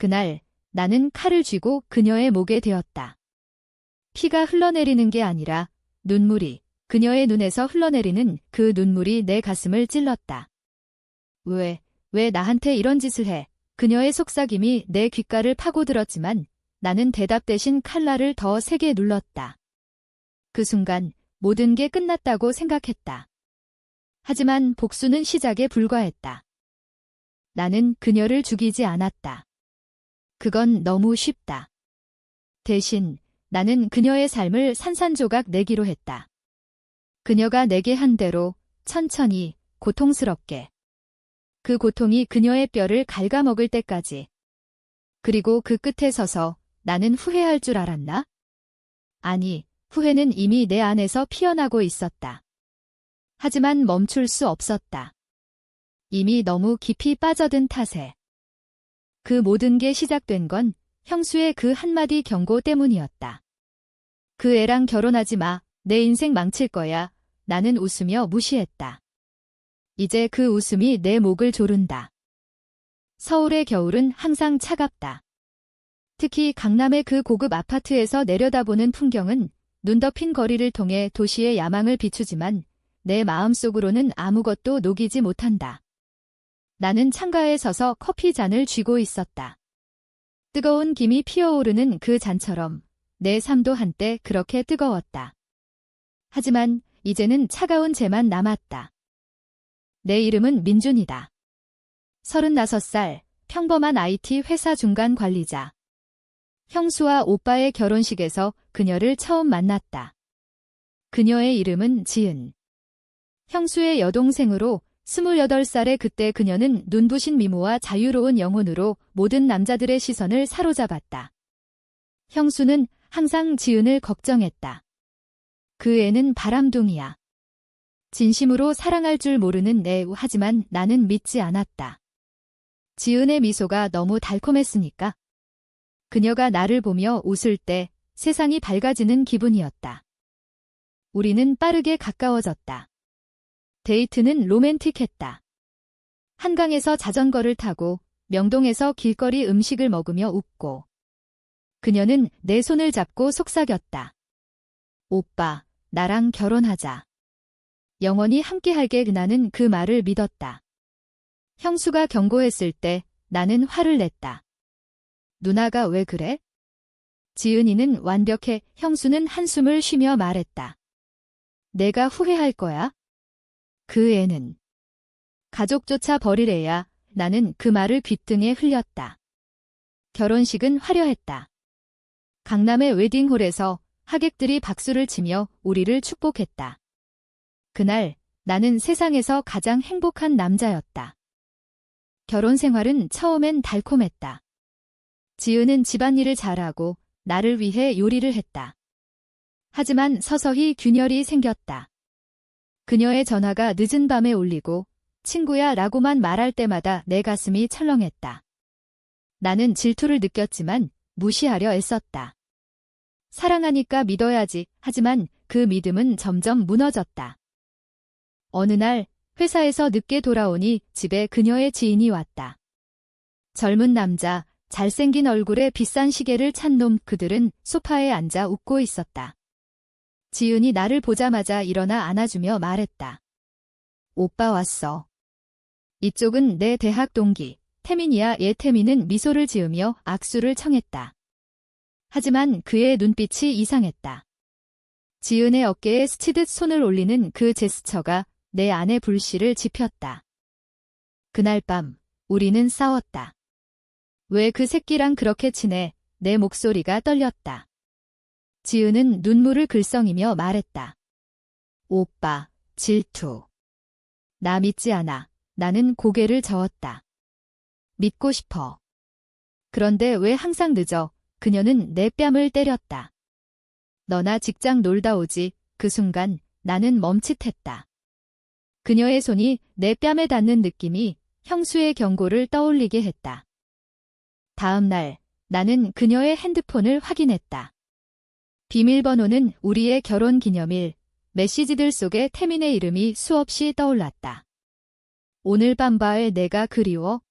그날 나는 칼을 쥐고 그녀의 목에 대었다. 피가 흘러내리는 게 아니라 눈물이, 그녀의 눈에서 흘러내리는 그 눈물이 내 가슴을 찔렀다. 왜 나한테 이런 짓을 해? 그녀의 속삭임이 내 귓가를 파고들었지만 나는 대답 대신 칼날을 더 세게 눌렀다. 그 순간 모든 게 끝났다고 생각했다. 하지만 복수는 시작에 불과했다. 나는 그녀를 죽이지 않았다. 그건 너무 쉽다. 대신 나는 그녀의 삶을 산산조각 내기로 했다. 그녀가 내게 한 대로 천천히, 고통스럽게. 그 고통이 그녀의 뼈를 갉아먹을 때까지. 그리고 그 끝에 서서 나는 후회할 줄 알았나? 아니, 후회는 이미 내 안에서 피어나고 있었다. 하지만 멈출 수 없었다. 이미 너무 깊이 빠져든 탓에. 그 모든 게 시작된 건 형수의 그 한마디 경고 때문이었다. 그 애랑 결혼하지 마. 내 인생 망칠 거야. 나는 웃으며 무시했다. 이제 그 웃음이 내 목을 조른다. 서울의 겨울은 항상 차갑다. 특히 강남의 그 고급 아파트에서 내려다보는 풍경은 눈 덮인 거리를 통해 도시의 야망을 비추지만 내 마음속으로는 아무것도 녹이지 못한다. 나는 창가에 서서 커피 잔을 쥐고 있었다. 뜨거운 김이 피어오르는 그 잔처럼 내 삶도 한때 그렇게 뜨거웠다. 하지만 이제는 차가운 재만 남았다. 내 이름은 민준이다. 35살, 평범한 IT 회사 중간 관리자. 형수와 오빠의 결혼식에서 그녀를 처음 만났다. 그녀의 이름은 지은. 형수의 여동생으로 28살의 그때 그녀는 눈부신 미모와 자유로운 영혼으로 모든 남자들의 시선을 사로잡았다. 형수는 항상 지은을 걱정했다. 그 애는 바람둥이야. 진심으로 사랑할 줄 모르는 애. 하지만 나는 믿지 않았다. 지은의 미소가 너무 달콤했으니까. 그녀가 나를 보며 웃을 때 세상이 밝아지는 기분이었다. 우리는 빠르게 가까워졌다. 데이트는 로맨틱했다. 한강에서 자전거를 타고 명동에서 길거리 음식을 먹으며 웃고. 그녀는 내 손을 잡고 속삭였다. 오빠, 나랑 결혼하자. 영원히 함께하게. 나는 그 말을 믿었다. 형수가 경고했을 때 나는 화를 냈다. 누나가 왜 그래? 지은이는 완벽해. 형수는 한숨을 쉬며 말했다. 내가 후회할 거야? 그 애는. 가족조차 버릴 애야. 나는 그 말을 귓등에 흘렸다. 결혼식은 화려했다. 강남의 웨딩홀에서 하객들이 박수를 치며 우리를 축복했다. 그날 나는 세상에서 가장 행복한 남자였다. 결혼 생활은 처음엔 달콤했다. 지은은 집안일을 잘하고 나를 위해 요리를 했다. 하지만 서서히 균열이 생겼다. 그녀의 전화가 늦은 밤에 울리고 친구야 라고만 말할 때마다 내 가슴이 철렁했다. 나는 질투를 느꼈지만 무시하려 애썼다. 사랑하니까 믿어야지. 하지만 그 믿음은 점점 무너졌다. 어느 날 회사에서 늦게 돌아오니 집에 그녀의 지인이 왔다. 젊은 남자, 잘생긴 얼굴에 비싼 시계를 찬 놈. 그들은 소파에 앉아 웃고 있었다. 지은이 나를 보자마자 일어나 안아주며 말했다. 오빠 왔어. 이쪽은 내 대학 동기, 태민이야. 태민은 미소를 지으며 악수를 청했다. 하지만 그의 눈빛이 이상했다. 지은의 어깨에 스치듯 손을 올리는 그 제스처가 내 안의 불씨를 지폈다. 그날 밤 우리는 싸웠다. 왜 그 새끼랑 그렇게 친해? 내 목소리가 떨렸다. 지은은 눈물을 글썽이며 말했다. 오빠, 질투. 나 믿지 않아. 나는 고개를 저었다. 믿고 싶어. 그런데 왜 항상 늦어? 그녀는 내 뺨을 때렸다. 너나 직장 놀다 오지. 그 순간 나는 멈칫했다. 그녀의 손이 내 뺨에 닿는 느낌이 형수의 경고를 떠올리게 했다. 다음 날 나는 그녀의 핸드폰을 확인했다. 비밀번호는 우리의 결혼 기념일, 메시지들 속에 태민의 이름이 수없이 떠올랐다. 오늘 밤 봐의 내가 그리워?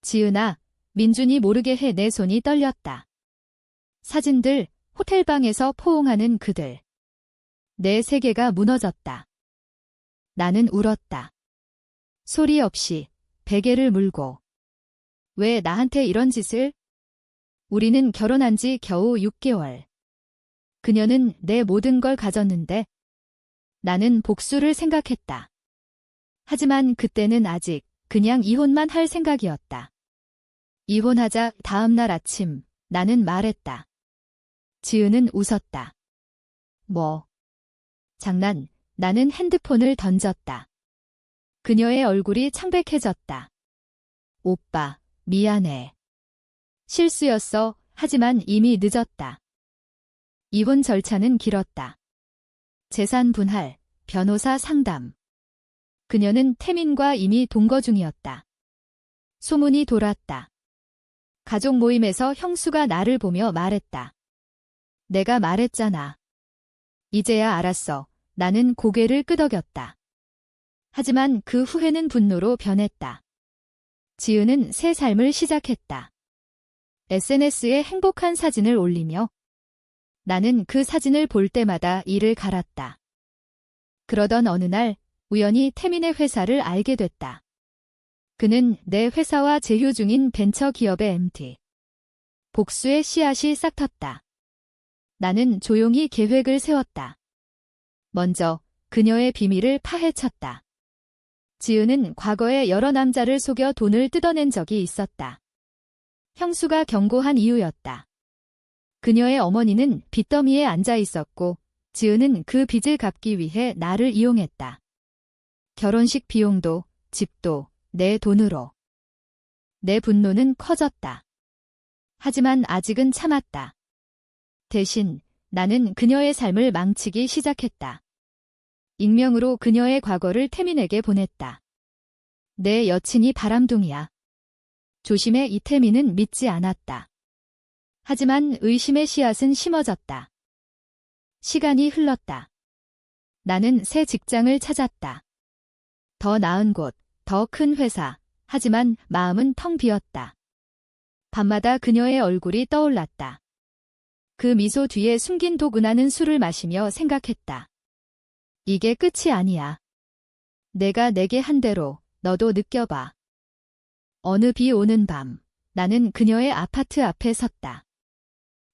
지은아, 민준이 모르게 해 내 손이 떨렸다. 사진들, 호텔방에서 포옹하는 그들. 내 세계가 무너졌다. 나는 울었다. 소리 없이 베개를 물고. 왜 나한테 이런 짓을? 우리는 결혼한 지 겨우 6개월. 그녀는 내 모든 걸 가졌는데 나는 복수를 생각했다. 하지만 그때는 아직 그냥 이혼만 할 생각이었다. 이혼하자 다음 날 아침 나는 말했다. 지은은 웃었다. 뭐? 장난, 나는 핸드폰을 던졌다. 그녀의 얼굴이 창백해졌다. 오빠, 미안해. 실수였어. 하지만 이미 늦었다. 이혼 절차는 길었다. 재산 분할, 변호사 상담. 그녀는 태민과 이미 동거 중이었다. 소문이 돌았다. 가족 모임에서 형수가 나를 보며 말했다. 내가 말했잖아. 이제야 알았어. 나는 고개를 끄덕였다. 하지만 그 후회는 분노로 변했다. 지은은 새 삶을 시작했다. SNS에 행복한 사진을 올리며 나는 그 사진을 볼 때마다 이를 갈았다. 그러던 어느 날 우연히 태민의 회사를 알게 됐다. 그는 내 회사와 제휴 중인 벤처 기업의 MD. 복수의 씨앗이 싹 텄다. 나는 조용히 계획을 세웠다. 먼저 그녀의 비밀을 파헤쳤다. 지은은 과거에 여러 남자를 속여 돈을 뜯어낸 적이 있었다. 형수가 경고한 이유였다. 그녀의 어머니는 빚더미에 앉아 있었고 지은은 그 빚을 갚기 위해 나를 이용했다. 결혼식 비용도 집도 내 돈으로. 내 분노는 커졌다. 하지만 아직은 참았다. 대신 나는 그녀의 삶을 망치기 시작했다. 익명으로 그녀의 과거를 태민에게 보냈다. 내 여친이 바람둥이야. 조심해. 이태민은 믿지 않았다. 하지만 의심의 씨앗은 심어졌다. 시간이 흘렀다. 나는 새 직장을 찾았다. 더 나은 곳, 더 큰 회사. 하지만 마음은 텅 비었다. 밤마다 그녀의 얼굴이 떠올랐다. 그 미소 뒤에 숨긴 도구나는 술을 마시며 생각했다. 이게 끝이 아니야. 내가 내게 한 대로 너도 느껴봐. 어느 비 오는 밤, 나는 그녀의 아파트 앞에 섰다.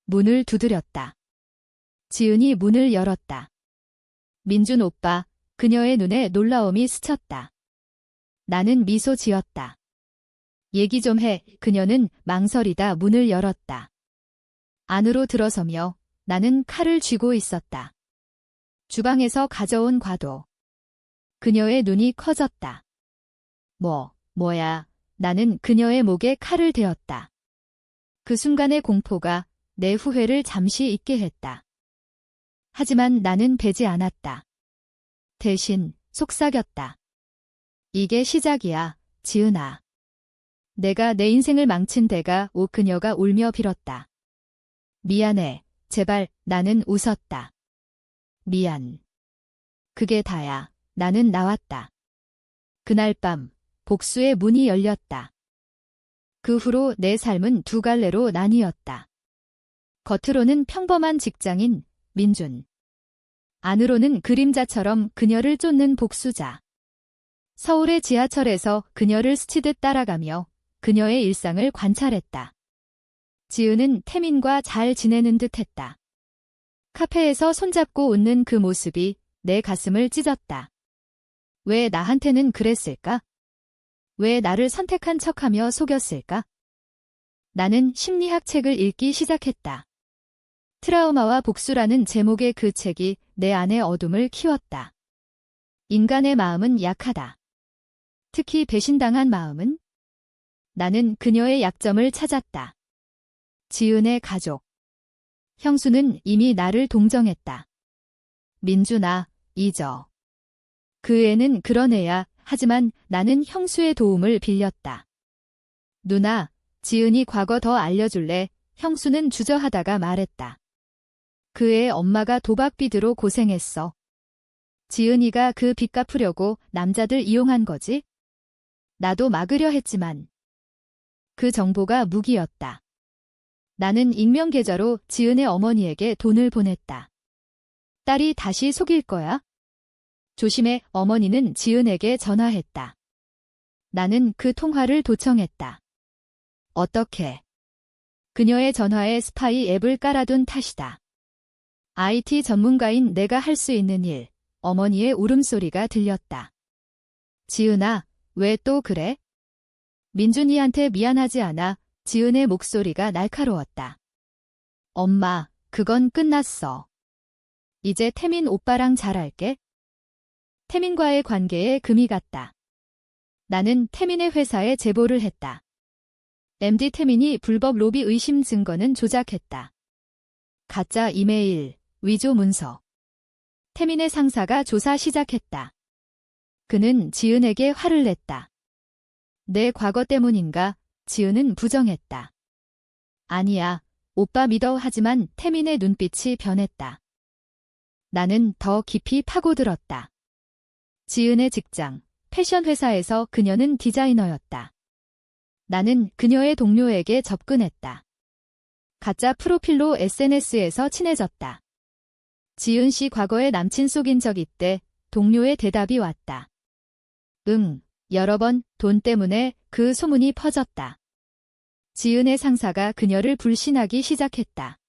문을 두드렸다. 지은이 문을 열었다. 민준 오빠, 그녀의 눈에 놀라움이 스쳤다. 나는 미소 지었다. 얘기 좀 해. 그녀는 망설이다 문을 열었다. 안으로 들어서며 나는 칼을 쥐고 있었다. 주방에서 가져온 과도. 그녀의 눈이 커졌다. 뭐야. 나는 그녀의 목에 칼을 대었다. 그 순간의 공포가 내 후회를 잠시 잊게 했다. 하지만 나는 베지 않았다. 대신 속삭였다. 이게 시작이야, 지은아. 내가 내 인생을 망친 데가 그녀가 울며 빌었다. 미안해, 제발. 나는 웃었다. 미안. 그게 다야. 나는 나왔다. 그날 밤 복수의 문이 열렸다. 그 후로 내 삶은 두 갈래로 나뉘었다. 겉으로는 평범한 직장인 민준. 안으로는 그림자처럼 그녀를 쫓는 복수자. 서울의 지하철에서 그녀를 스치듯 따라가며 그녀의 일상을 관찰했다. 지은은 태민과 잘 지내는 듯했다. 카페에서 손잡고 웃는 그 모습이 내 가슴을 찢었다. 왜 나한테는 그랬을까? 왜 나를 선택한 척하며 속였을까? 나는 심리학 책을 읽기 시작했다. 트라우마와 복수라는 제목의 그 책이 내 안의 어둠을 키웠다. 인간의 마음은 약하다. 특히 배신당한 마음은? 나는 그녀의 약점을 찾았다. 지은의 가족. 형수는 이미 나를 동정했다. 민준아, 잊어. 그 애는 그런 애야. 하지만 나는 형수의 도움을 빌렸다. 누나, 지은이 과거 더 알려줄래? 형수는 주저하다가 말했다. 그 애 엄마가 도박비드로 고생했어. 지은이가 그 빚 갚으려고 남자들 이용한 거지? 나도 막으려 했지만. 그 정보가 무기였다. 나는 익명 계좌로 지은의 어머니에게 돈을 보냈다. 딸이 다시 속일 거야? 조심해. 어머니는 지은에게 전화했다. 나는 그 통화를 도청했다. 어떻게? 그녀의 전화에 스파이 앱을 깔아둔 탓이다. IT 전문가인 내가 할 수 있는 일, 어머니의 울음소리가 들렸다. 지은아, 왜 또 그래? 민준이한테 미안하지 않아. 지은의 목소리가 날카로웠다. 엄마, 그건 끝났어. 이제 태민 오빠랑 잘할게. 태민과의 관계에 금이 갔다. 나는 태민의 회사에 제보를 했다. MD 태민이 불법 로비 의심 증거는 조작했다. 가짜 이메일, 위조 문서. 태민의 상사가 조사 시작했다. 그는 지은에게 화를 냈다. 내 과거 때문인가? 지은은 부정했다. 아니야, 오빠 믿어. 하지만 태민의 눈빛이 변했다. 나는 더 깊이 파고들었다. 지은의 직장, 패션 회사에서 그녀는 디자이너였다. 나는 그녀의 동료에게 접근했다. 가짜 프로필로 SNS에서 친해졌다. 지은 씨 과거에 남친 속인 적 있대. 동료의 대답이 왔다. 응, 여러 번. 돈 때문에. 그 소문이 퍼졌다. 지은의 상사가 그녀를 불신하기 시작했다.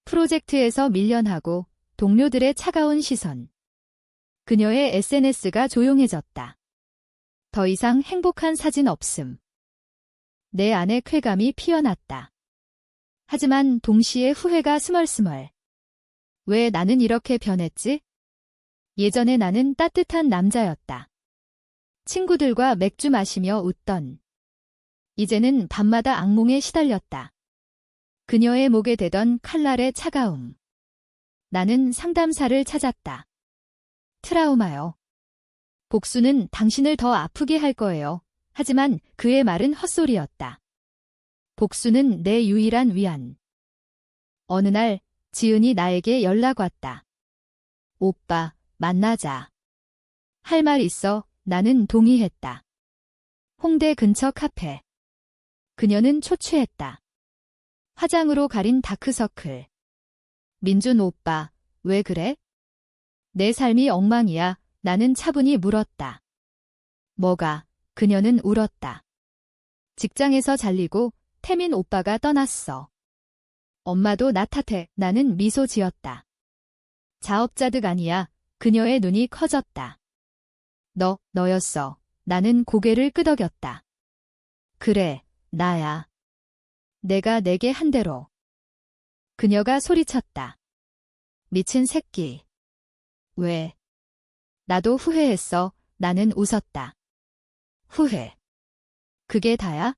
프로젝트에서 밀려나고 동료들의 차가운 시선. 그녀의 SNS가 조용해졌다. 더 이상 행복한 사진 없음. 내 안에 쾌감이 피어났다. 하지만 동시에 후회가 스멀스멀. 왜 나는 이렇게 변했지? 예전에 나는 따뜻한 남자였다. 친구들과 맥주 마시며 웃던. 이제는 밤마다 악몽에 시달렸다. 그녀의 목에 대던 칼날의 차가움. 나는 상담사를 찾았다. 트라우마요. 복수는 당신을 더 아프게 할 거예요. 하지만 그의 말은 헛소리였다. 복수는 내 유일한 위안. 어느 날 지은이 나에게 연락 왔다. 오빠, 만나자. 할 말 있어. 나는 동의했다. 홍대 근처 카페. 그녀는 초췌했다. 화장으로 가린 다크서클. 민준 오빠, 왜 그래? 내 삶이 엉망이야. 나는 차분히 물었다. 뭐가? 그녀는 울었다. 직장에서 잘리고 태민 오빠가 떠났어. 엄마도 나 탓해. 나는 미소 지었다. 자업자득 아니야. 그녀의 눈이 커졌다. 너였어. 나는 고개를 끄덕였다. 그래, 나야. 내가 내게 한 대로. 그녀가 소리쳤다. 미친 새끼. 왜? 나도 후회했어. 나는 웃었다. 후회. 그게 다야?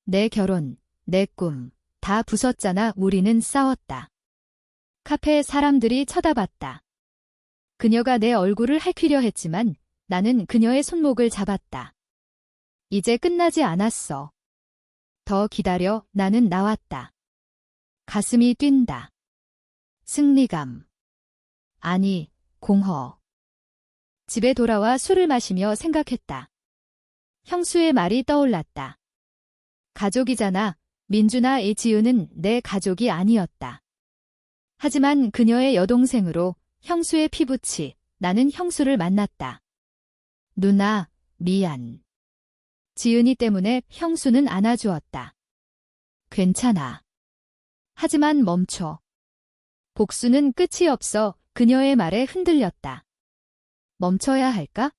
내 결혼, 내 꿈, 다 부쉈잖아. 우리는 싸웠다. 카페에 사람들이 쳐다봤다. 그녀가 내 얼굴을 핥히려 했지만 나는 그녀의 손목을 잡았다. 이제 끝나지 않았어. 더 기다려. 나는 나왔다. 가슴이 뛴다. 승리감. 아니, 공허. 집에 돌아와 술을 마시며 생각했다. 형수의 말이 떠올랐다. 가족이잖아. 민준아. 이 지은은 내 가족이 아니었다. 하지만 그녀의 여동생으로 형수의 피부치, 나는 형수를 만났다. 누나, 미안. 지은이 때문에 형수는 안아주었다. 괜찮아. 하지만 멈춰. 복수는 끝이 없어. 그녀의 말에 흔들렸다. 멈춰야 할까?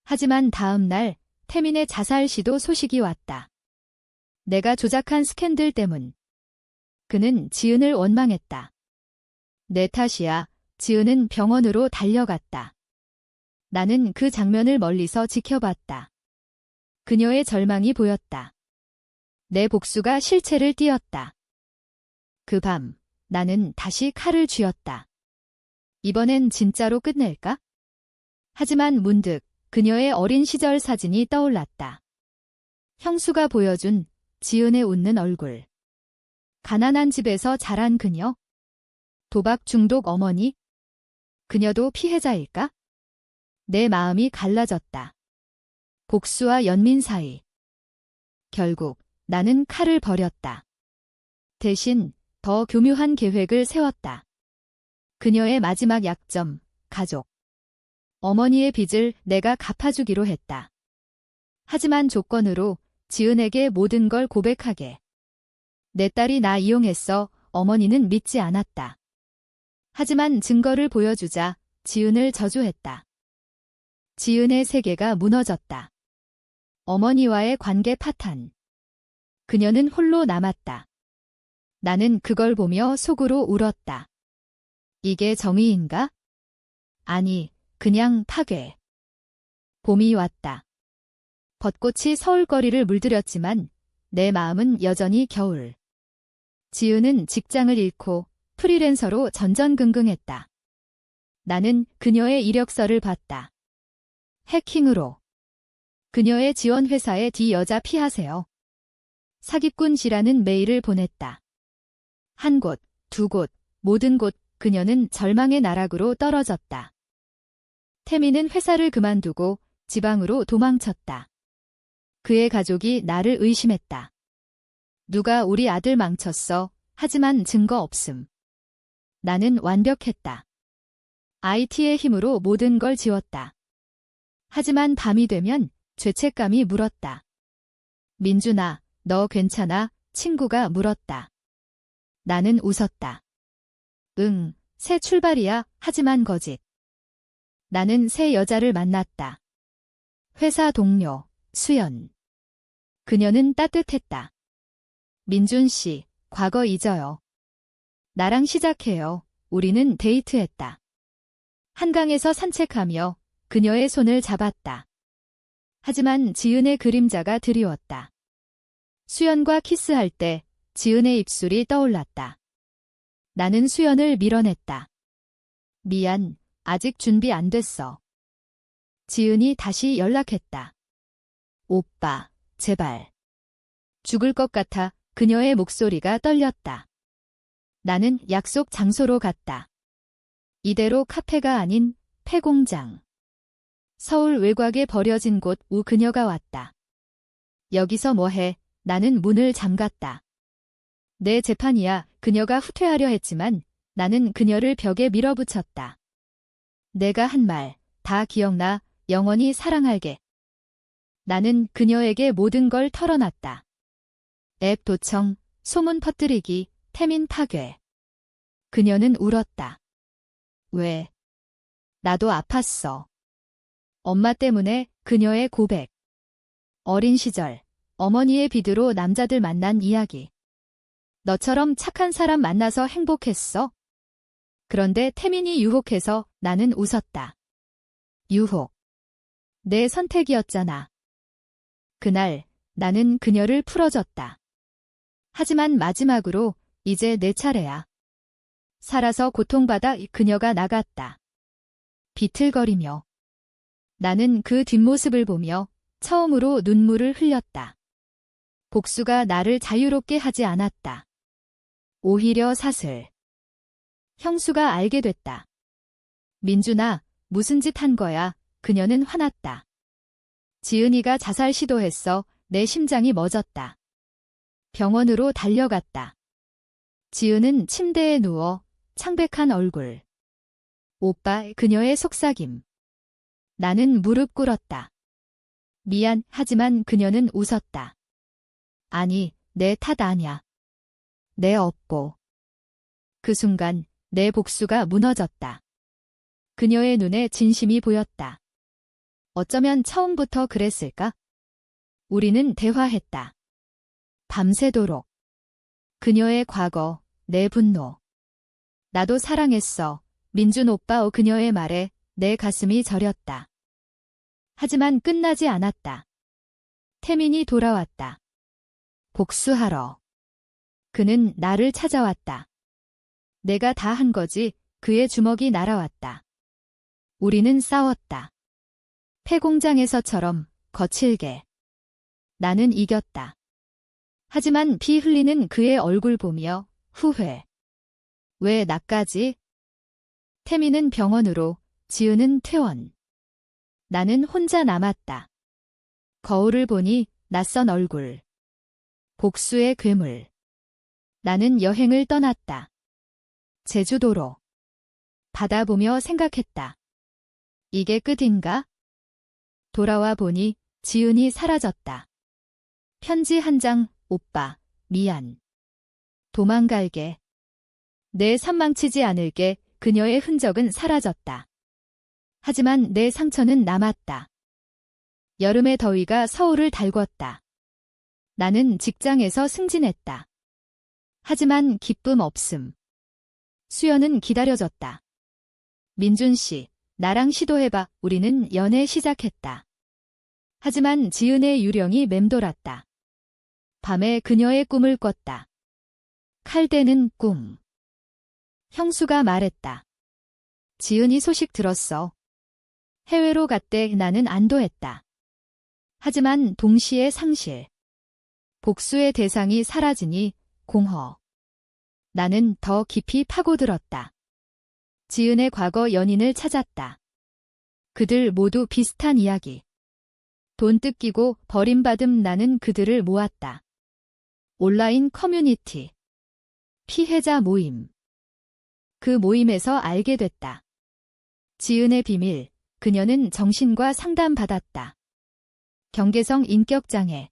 하지만 다음 날 태민의 자살 시도 소식이 왔다. 내가 조작한 스캔들 때문. 그는 지은을 원망했다. 내 탓이야. 지은은 병원으로 달려갔다. 나는 그 장면을 멀리서 지켜봤다. 그녀의 절망이 보였다. 내 복수가 실체를 띄었다. 그 밤, 나는 다시 칼을 쥐었다. 이번엔 진짜로 끝낼까? 하지만 문득 그녀의 어린 시절 사진이 떠올랐다. 형수가 보여준 지은의 웃는 얼굴. 가난한 집에서 자란 그녀? 도박 중독 어머니? 그녀도 피해자일까? 내 마음이 갈라졌다. 복수와 연민 사이. 결국 나는 칼을 버렸다. 대신 더 교묘한 계획을 세웠다. 그녀의 마지막 약점, 가족. 어머니의 빚을 내가 갚아주기로 했다. 하지만 조건으로 지은에게 모든 걸 고백하게. 내 딸이 나 이용했어. 어머니는 믿지 않았다. 하지만 증거를 보여주자 지은을 저주했다. 지은의 세계가 무너졌다. 어머니와의 관계 파탄. 그녀는 홀로 남았다. 나는 그걸 보며 속으로 울었다. 이게 정의인가? 아니, 그냥 파괴. 봄이 왔다. 벚꽃이 서울거리를 물들였지만 내 마음은 여전히 겨울. 지은은 직장을 잃고 프리랜서로 전전긍긍했다. 나는 그녀의 이력서를 봤다. 해킹으로. 그녀의 지원 회사에 여자 피하세요. 사기꾼이라는 메일을 보냈다. 한 곳, 두 곳, 모든 곳 그녀는 절망의 나락으로 떨어졌다. 태미는 회사를 그만두고 지방으로 도망쳤다. 그의 가족이 나를 의심했다. 누가 우리 아들 망쳤어. 하지만 증거 없음. 나는 완벽했다. IT의 힘으로 모든 걸 지웠다. 하지만 밤이 되면 죄책감이 물었다. 민준아, 너 괜찮아? 친구가 물었다. 나는 웃었다. 응, 새 출발이야. 하지만 거짓. 나는 새 여자를 만났다. 회사 동료, 수연. 그녀는 따뜻했다. 민준 씨, 과거 잊어요. 나랑 시작해요. 우리는 데이트했다. 한강에서 산책하며 그녀의 손을 잡았다. 하지만 지은의 그림자가 드리웠다. 수연과 키스할 때 지은의 입술이 떠올랐다. 나는 수연을 밀어냈다. 미안, 아직 준비 안 됐어. 지은이 다시 연락했다. 오빠, 제발. 죽을 것 같아 그녀의 목소리가 떨렸다. 나는 약속 장소로 갔다. 이대로 카페가 아닌 폐공장. 서울 외곽에 버려진 곳 우 그녀가 왔다. 여기서 뭐해? 나는 문을 잠갔다. 내 재판이야. 그녀가 후퇴하려 했지만 나는 그녀를 벽에 밀어붙였다. 내가 한 말 다 기억나. 영원히 사랑할게. 나는 그녀에게 모든 걸 털어놨다. 앱 도청, 소문 퍼뜨리기, 태민 파괴. 그녀는 울었다. 왜? 나도 아팠어. 엄마 때문에. 그녀의 고백. 어린 시절, 어머니의 비두로 남자들 만난 이야기. 너처럼 착한 사람 만나서 행복했어? 그런데 태민이 유혹해서 나는 웃었다. 유혹. 내 선택이었잖아. 그날 나는 그녀를 풀어줬다. 하지만 마지막으로 이제 내 차례야. 살아서 고통받아 그녀가 나갔다. 비틀거리며. 나는 그 뒷모습을 보며 처음으로 눈물을 흘렸다. 복수가 나를 자유롭게 하지 않았다. 오히려 사슬. 형수가 알게 됐다. 민준아, 무슨 짓 한 거야? 그녀는 화났다. 지은이가 자살 시도했어. 내 심장이 멎었다. 병원으로 달려갔다. 지은은 침대에 누워 창백한 얼굴. 오빠, 그녀의 속삭임. 나는 무릎 꿇었다. 미안, 하지만 그녀는 웃었다. 아니, 내 탓 아냐. 내 업보. 그 순간 내 복수가 무너졌다. 그녀의 눈에 진심이 보였다. 어쩌면 처음부터 그랬을까? 우리는 대화했다. 밤새도록. 그녀의 과거, 내 분노. 나도 사랑했어. 민준 오빠. 그녀의 말에 내 가슴이 저렸다. 하지만 끝나지 않았다. 태민이 돌아왔다. 복수하러. 그는 나를 찾아왔다. 내가 다 한 거지. 그의 주먹이 날아왔다. 우리는 싸웠다. 폐공장에서처럼 거칠게. 나는 이겼다. 하지만 피 흘리는 그의 얼굴 보며 후회. 왜 나까지? 태미는 병원으로, 지은은 퇴원. 나는 혼자 남았다. 거울을 보니 낯선 얼굴. 복수의 괴물. 나는 여행을 떠났다. 제주도로. 바다 보며 생각했다. 이게 끝인가? 돌아와 보니 지은이 사라졌다. 편지 한 장, 오빠, 미안. 도망갈게. 내 삶 망치지 않을게. 그녀의 흔적은 사라졌다. 하지만 내 상처는 남았다. 여름의 더위가 서울을 달궜다. 나는 직장에서 승진했다. 하지만 기쁨 없음. 수연은 기다려졌다. 민준 씨, 나랑 시도해봐. 우리는 연애 시작했다. 하지만 지은의 유령이 맴돌았다. 밤에 그녀의 꿈을 꿨다. 칼대는 꿈. 형수가 말했다. 지은이 소식 들었어. 해외로 갔대. 나는 안도했다. 하지만 동시에 상실. 복수의 대상이 사라지니 공허. 나는 더 깊이 파고들었다. 지은의 과거 연인을 찾았다. 그들 모두 비슷한 이야기. 돈 뜯기고 버림받음. 나는 그들을 모았다. 온라인 커뮤니티. 피해자 모임. 그 모임에서 알게 됐다. 지은의 비밀. 그녀는 정신과 상담받았다. 경계성 인격장애.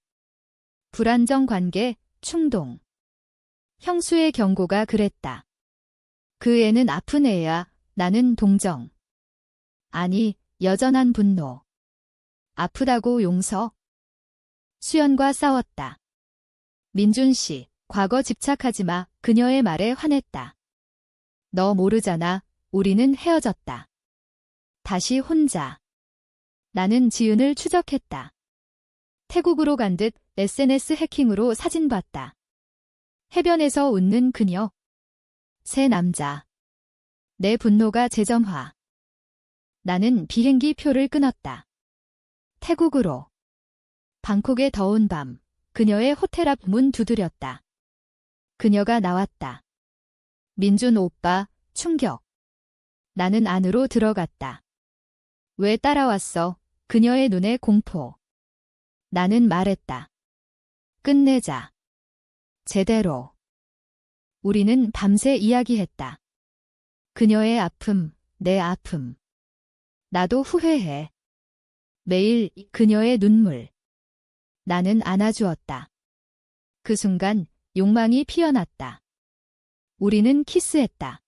불안정 관계, 충동. 형수의 경고가 그랬다. 그 애는 아픈 애야. 나는 동정. 아니, 여전한 분노. 아프다고 용서. 수연과 싸웠다. 민준 씨, 과거 집착하지 마. 그녀의 말에 화냈다. 너 모르잖아. 우리는 헤어졌다. 다시 혼자. 나는 지은을 추적했다. 태국으로 간 듯 SNS 해킹으로 사진 봤다. 해변에서 웃는 그녀. 새 남자. 내 분노가 재점화. 나는 비행기 표를 끊었다. 태국으로. 방콕의 더운 밤. 그녀의 호텔 앞 문 두드렸다. 그녀가 나왔다. 민준 오빠, 충격. 나는 안으로 들어갔다. 왜 따라왔어? 그녀의 눈에 공포. 나는 말했다. 끝내자. 제대로. 우리는 밤새 이야기했다. 그녀의 아픔, 내 아픔. 나도 후회해. 매일 그녀의 눈물. 나는 안아주었다. 그 순간 욕망이 피어났다. 우리는 키스했다.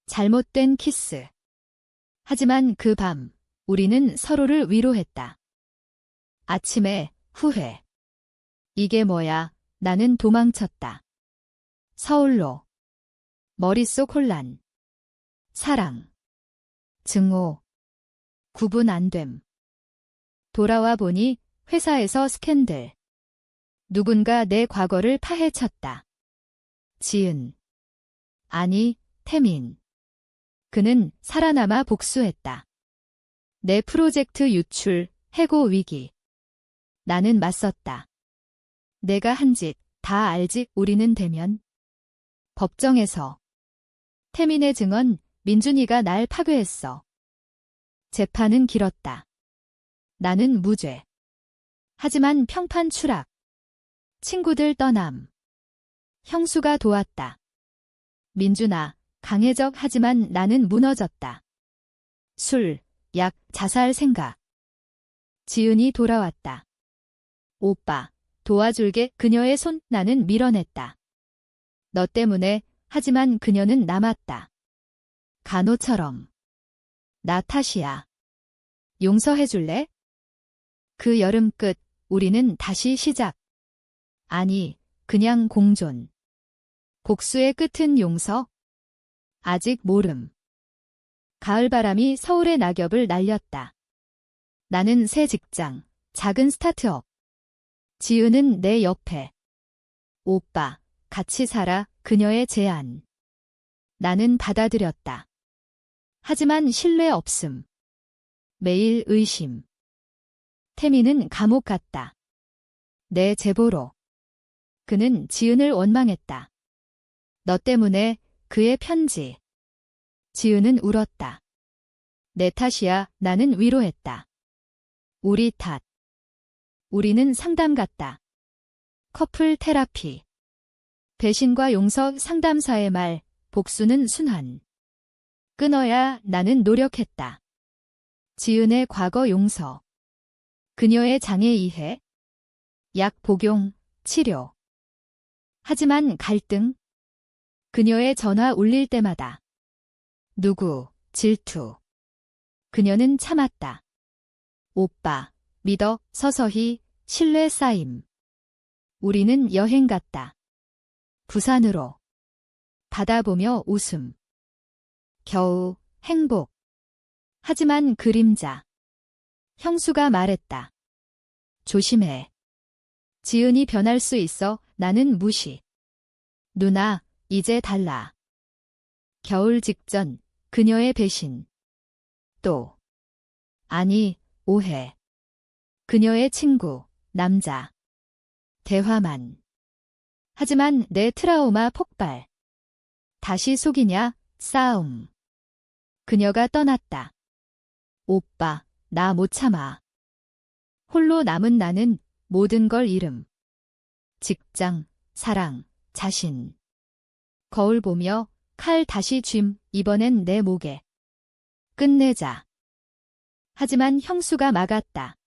잘못된 키스. 하지만 그 밤, 우리는 서로를 위로했다. 아침에 후회. 이게 뭐야? 나는 도망쳤다. 서울로. 머릿속 혼란. 사랑. 증오. 구분 안 됨. 돌아와 보니 회사에서 스캔들. 누군가 내 과거를 파헤쳤다. 지은. 아니, 태민. 그는 살아남아 복수했다. 내 프로젝트 유출, 해고 위기. 나는 맞섰다. 내가 한 짓 다 알지. 우리는 대면. 법정에서. 태민의 증언, 민준이가 날 파괴했어. 재판은 길었다. 나는 무죄. 하지만 평판 추락. 친구들 떠남. 형수가 도왔다. 민준아, 강해적. 하지만 나는 무너졌다. 술, 약, 자살 생각. 지은이 돌아왔다. 오빠, 도와줄게. 그녀의 손. 나는 밀어냈다. 너 때문에. 하지만 그녀는 남았다. 간호처럼. 나 탓이야. 용서해줄래? 그 여름 끝, 우리는 다시 시작. 아니, 그냥 공존. 복수의 끝은 용서? 아직 모름. 가을바람이 서울의 낙엽을 날렸다. 나는 새 직장, 작은 스타트업. 지은은 내 옆에. 오빠, 같이 살아. 그녀의 제안. 나는 받아들였다. 하지만 신뢰 없음. 매일 의심. 태민은 감옥 갔다. 내 제보로. 그는 지은을 원망했다. 너 때문에. 그의 편지. 지은은 울었다. 내 탓이야. 나는 위로했다. 우리 탓. 우리는 상담 갔다. 커플 테라피. 배신과 용서 상담사의 말, 복수는 순환. 끊어야 나는 노력했다. 지은의 과거 용서. 그녀의 장애 이해. 약 복용, 치료. 하지만 갈등. 그녀의 전화 울릴 때마다. 누구, 질투. 그녀는 참았다. 오빠, 믿어, 서서히, 신뢰 쌓임. 우리는 여행 갔다. 부산으로. 바다 보며 웃음. 겨우, 행복. 하지만 그림자. 형수가 말했다. 조심해. 지은이 변할 수 있어. 나는 무시. 누나, 이제 달라. 겨울 직전, 그녀의 배신. 또. 아니, 오해. 그녀의 친구, 남자. 대화만. 하지만 내 트라우마 폭발. 다시 속이냐, 싸움. 그녀가 떠났다. 오빠, 나 못 참아. 홀로 남은 나는 모든 걸 잃음. 직장, 사랑, 자신. 거울 보며 칼 다시 쥬, 이번엔 내 목에. 끝내자. 하지만 형수가 막았다.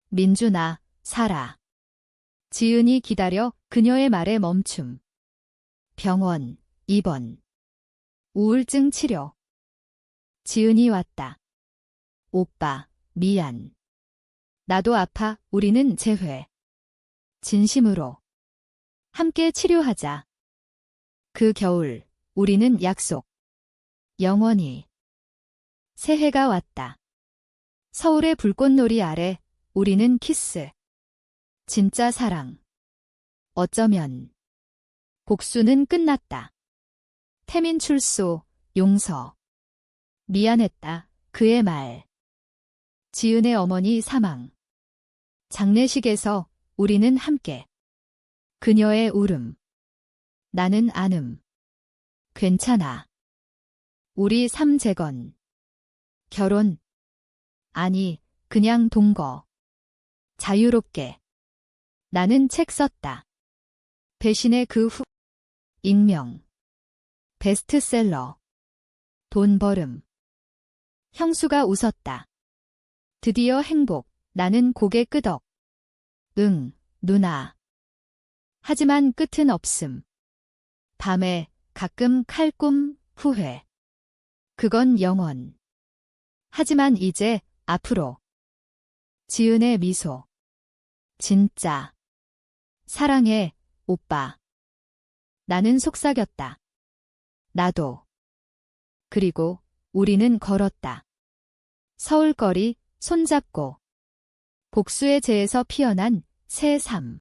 민준아, 살아. 지은이 기다려 그녀의 말에 멈춤. 병원, 입원. 우울증 치료. 지은이 왔다. 오빠, 미안. 나도 아파, 우리는 재회. 진심으로. 함께 치료하자. 그 겨울, 우리는 약속. 영원히. 새해가 왔다. 서울의 불꽃놀이 아래, 우리는 키스. 진짜 사랑. 어쩌면. 복수는 끝났다. 태민 출소, 용서. 미안했다, 그의 말. 지은의 어머니 사망. 장례식에서 우리는 함께. 그녀의 울음. 나는 안음. 괜찮아. 우리 삶 재건. 결혼. 아니, 그냥 동거. 자유롭게. 나는 책 썼다. 배신의 그 후. 익명. 베스트셀러. 돈 벌음. 형수가 웃었다. 드디어 행복. 나는 고개 끄덕. 응, 누나. 하지만 끝은 없음. 밤에 가끔 칼꿈, 후회. 그건 영원. 하지만 이제 앞으로. 지은의 미소. 진짜. 사랑해, 오빠. 나는 속삭였다. 나도. 그리고 우리는 걸었다. 서울거리 손잡고. 복수의 재에서 피어난 새 삶.